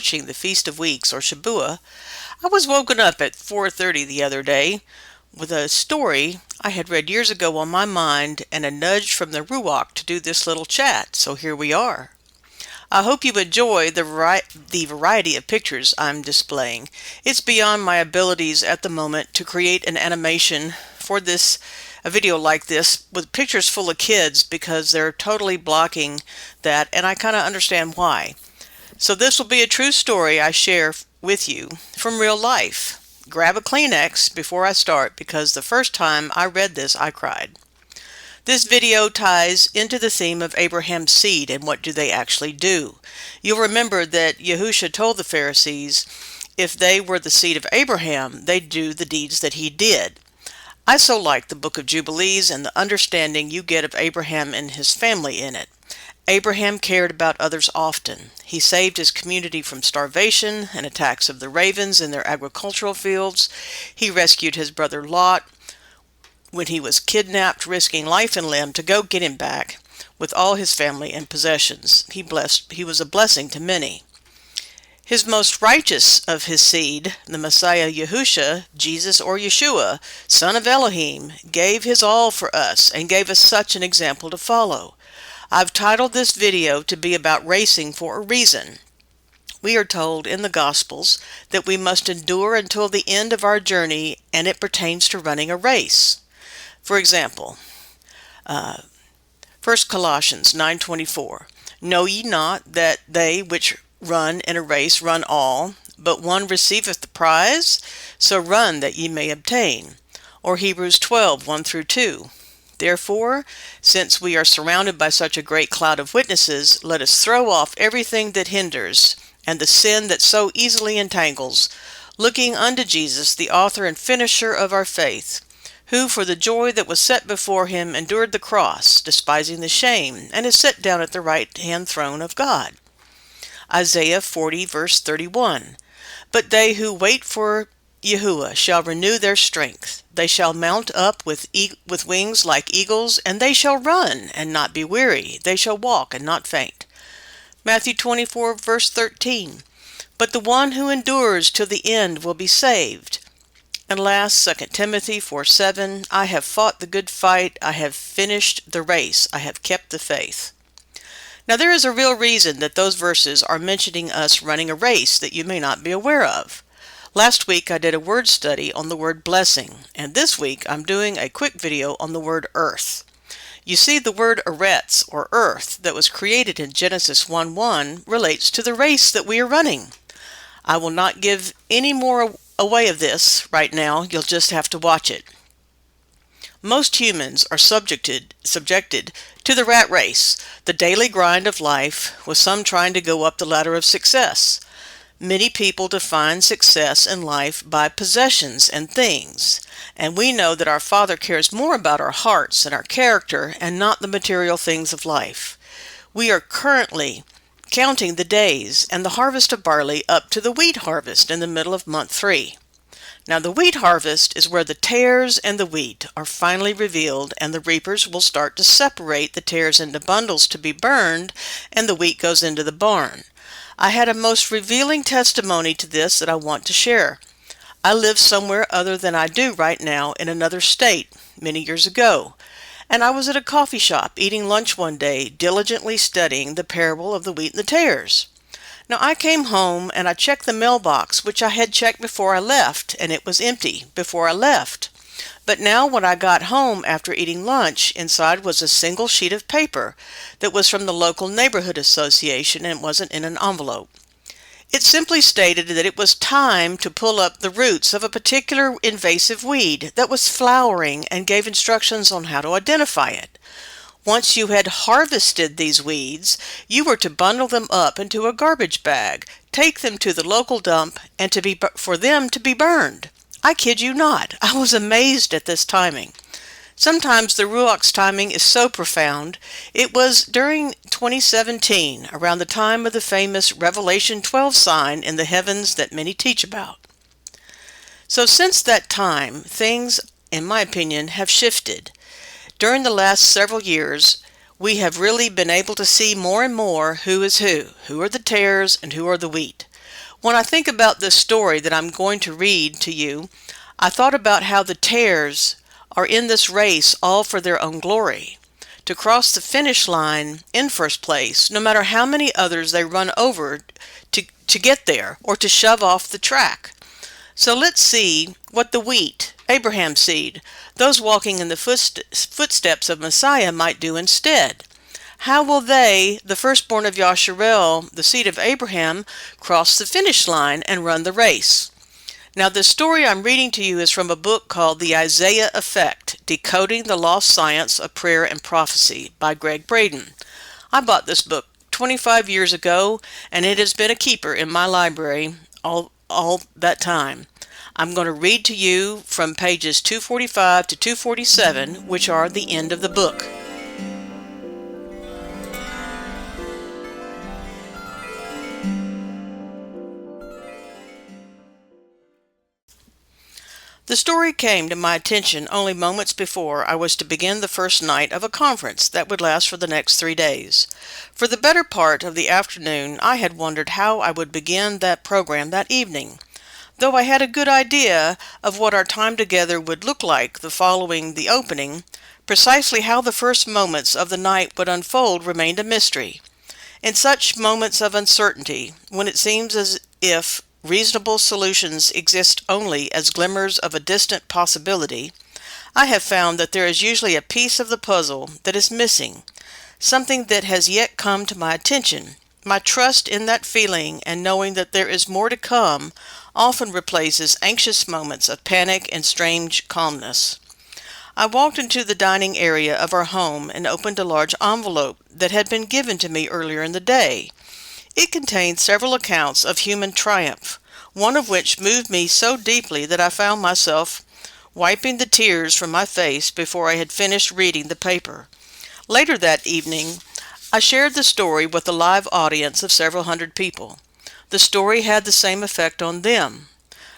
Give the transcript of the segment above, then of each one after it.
the Feast of Weeks, or Shabuah, I was woken up at 4:30 the other day with a story I had read years ago on my mind and a nudge from the Ruach to do this little chat, so here we are. I hope you enjoy the variety of pictures I'm displaying. It's beyond my abilities at the moment to create an animation for a video like this with pictures full of kids because they're totally blocking that, and I kind of understand why. So this will be a true story I share with you from real life. Grab a Kleenex before I start because the first time I read this I cried. This video ties into the theme of Abraham's seed and what do they actually do. You'll remember that Yeshua told the Pharisees if they were the seed of Abraham, they'd do the deeds that he did. I so like the book of Jubilees and the understanding you get of Abraham and his family in it. Abraham cared about others often. He saved his community from starvation and attacks of the ravens in their agricultural fields. He rescued his brother Lot when he was kidnapped, risking life and limb to go get him back with all his family and possessions. He was a blessing to many. His most righteous of his seed, the Messiah Yeshua, Jesus or Yeshua, son of Elohim, gave his all for us and gave us such an example to follow. I've titled this video to be about racing for a reason. We are told in the Gospels that we must endure until the end of our journey, and it pertains to running a race. For example, 1 Colossians 9:24, Know ye not that they which run in a race run all, but one receiveth the prize? So run that ye may obtain. Or Hebrews 12:1-2. Therefore, since we are surrounded by such a great cloud of witnesses, let us throw off everything that hinders, and the sin that so easily entangles, looking unto Jesus, the author and finisher of our faith, who for the joy that was set before him endured the cross, despising the shame, and is set down at the right-hand throne of God. Isaiah 40:31. But they who wait for Yeshua shall renew their strength. They shall mount up with wings like eagles, and they shall run and not be weary. They shall walk and not faint. Matthew 24:13. But the one who endures till the end will be saved. And last, 2 Timothy 4:7. I have fought the good fight. I have finished the race. I have kept the faith. Now there is a real reason that those verses are mentioning us running a race that you may not be aware of. Last week I did a word study on the word blessing, and this week I'm doing a quick video on the word earth. You see, the word eretz, or earth, that was created in Genesis 1:1 relates to the race that we are running. I will not give any more away of this right now, you'll just have to watch it. Most humans are subjected to the rat race, the daily grind of life, with some trying to go up the ladder of success. Many people define success in life by possessions and things, and we know that our Father cares more about our hearts and our character and not the material things of life. We are currently counting the days and the harvest of barley up to the wheat harvest in the middle of month 3. Now the wheat harvest is where the tares and the wheat are finally revealed, and the reapers will start to separate the tares into bundles to be burned, and the wheat goes into the barn. I had a most revealing testimony to this that I want to share. I lived somewhere other than I do right now in another state many years ago, and I was at a coffee shop eating lunch one day, diligently studying the parable of the wheat and the tares. Now I came home and I checked the mailbox, which I had checked before I left, and it was empty before I left. But now when I got home after eating lunch, inside was a single sheet of paper that was from the local neighborhood association and wasn't in an envelope. It simply stated that it was time to pull up the roots of a particular invasive weed that was flowering and gave instructions on how to identify it. Once you had harvested these weeds, you were to bundle them up into a garbage bag, take them to the local dump, and for them to be burned. I kid you not. I was amazed at this timing. Sometimes the Ruach's timing is so profound. It was during 2017, around the time of the famous Revelation 12 sign in the heavens that many teach about. So since that time, things, in my opinion, have shifted. During the last several years, we have really been able to see more and more who is who are the tares and who are the wheat. When I think about this story that I'm going to read to you, I thought about how the tares are in this race all for their own glory. To cross the finish line in first place, no matter how many others they run over to get there or to shove off the track. So let's see what the wheat, Abraham's seed, those walking in the footsteps of Messiah might do instead. How will they, the firstborn of Yasharel, the seed of Abraham, cross the finish line and run the race? Now, the story I'm reading to you is from a book called The Isaiah Effect, Decoding the Lost Science of Prayer and Prophecy by Greg Braden. I bought this book 25 years ago, and it has been a keeper in my library all that time. I'm going to read to you from pages 245 to 247, which are the end of the book. The story came to my attention only moments before I was to begin the first night of a conference that would last for the next 3 days. For the better part of the afternoon, I had wondered how I would begin that program that evening. Though I had a good idea of what our time together would look like following the opening, precisely how the first moments of the night would unfold remained a mystery. In such moments of uncertainty, when it seems as if reasonable solutions exist only as glimmers of a distant possibility, I have found that there is usually a piece of the puzzle that is missing, something that has yet come to my attention. My trust in that feeling and knowing that there is more to come often replaces anxious moments of panic and strange calmness. I walked into the dining area of our home and opened a large envelope that had been given to me earlier in the day. It contained several accounts of human triumph, one of which moved me so deeply that I found myself wiping the tears from my face before I had finished reading the paper. Later that evening, I shared the story with a live audience of several hundred people. The story had the same effect on them.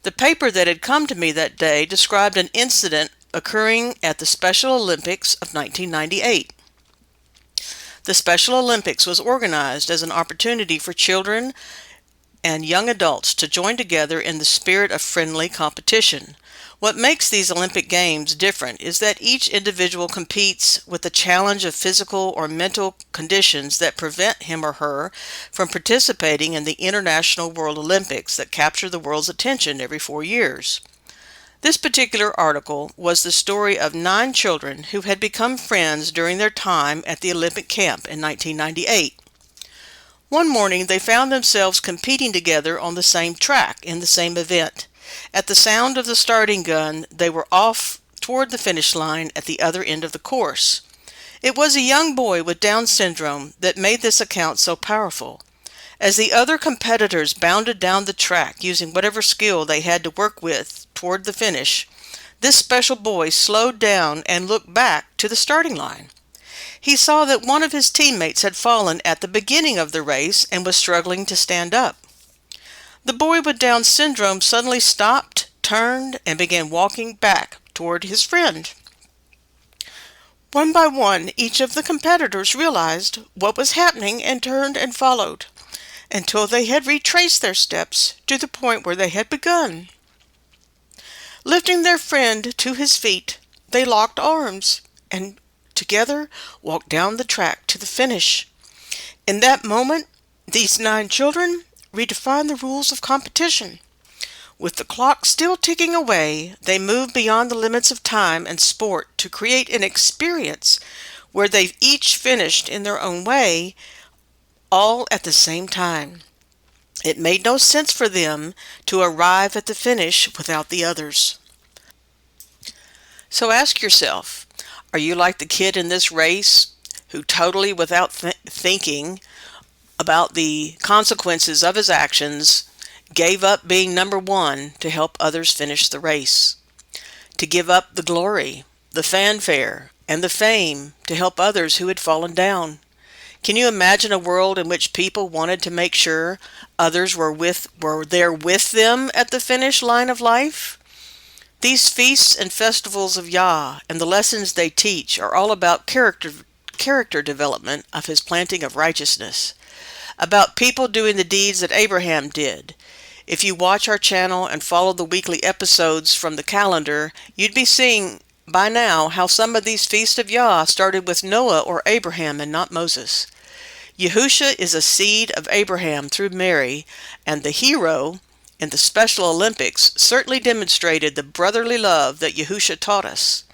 The paper that had come to me that day described an incident occurring at the Special Olympics of 1998. The Special Olympics was organized as an opportunity for children and young adults to join together in the spirit of friendly competition. What makes these Olympic Games different is that each individual competes with the challenge of physical or mental conditions that prevent him or her from participating in the International World Olympics that capture the world's attention every 4 years. This particular article was the story of 9 children who had become friends during their time at the Olympic camp in 1998. One morning they found themselves competing together on the same track in the same event. At the sound of the starting gun, they were off toward the finish line at the other end of the course. It was a young boy with Down syndrome that made this account so powerful. As the other competitors bounded down the track using whatever skill they had to work with toward the finish, this special boy slowed down and looked back to the starting line. He saw that one of his teammates had fallen at the beginning of the race and was struggling to stand up. The boy with Down syndrome suddenly stopped, turned, and began walking back toward his friend. One by one, each of the competitors realized what was happening and turned and followed, until they had retraced their steps to the point where they had begun. Lifting their friend to his feet, they locked arms and together walked down the track to the finish. In that moment, these 9 children redefined the rules of competition. With the clock still ticking away, they moved beyond the limits of time and sport to create an experience where they each finished in their own way, all at the same time. It made no sense for them to arrive at the finish without the others. So ask yourself, are you like the kid in this race who totally without thinking about the consequences of his actions gave up being number 1 to help others finish the race? To give up the glory, the fanfare, and the fame to help others who had fallen down? Can you imagine a world in which people wanted to make sure others were there with them at the finish line of life? These feasts and festivals of Yah and the lessons they teach are all about character development of his planting of righteousness, about people doing the deeds that Abraham did. If you watch our channel and follow the weekly episodes from the calendar, you'd be seeing by now how some of these feasts of Yah started with Noah or Abraham and not Moses. Yahusha is a seed of Abraham through Mary, and the hero in the Special Olympics certainly demonstrated the brotherly love that Yahusha taught us.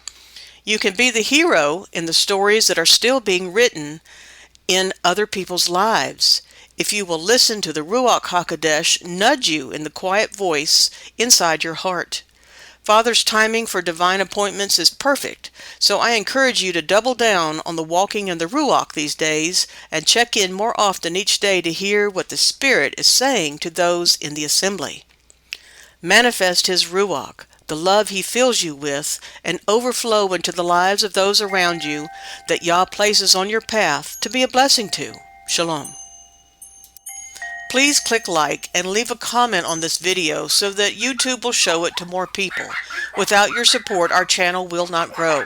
You can be the hero in the stories that are still being written in other people's lives, if you will listen to the Ruach HaKodesh nudge you in the quiet voice inside your heart. Father's timing for divine appointments is perfect, so I encourage you to double down on the walking in the Ruach these days and check in more often each day to hear what the Spirit is saying to those in the assembly. Manifest His Ruach, the love He fills you with, and overflow into the lives of those around you that Yah places on your path to be a blessing to. Shalom. Please click like and leave a comment on this video so that YouTube will show it to more people. Without your support, our channel will not grow.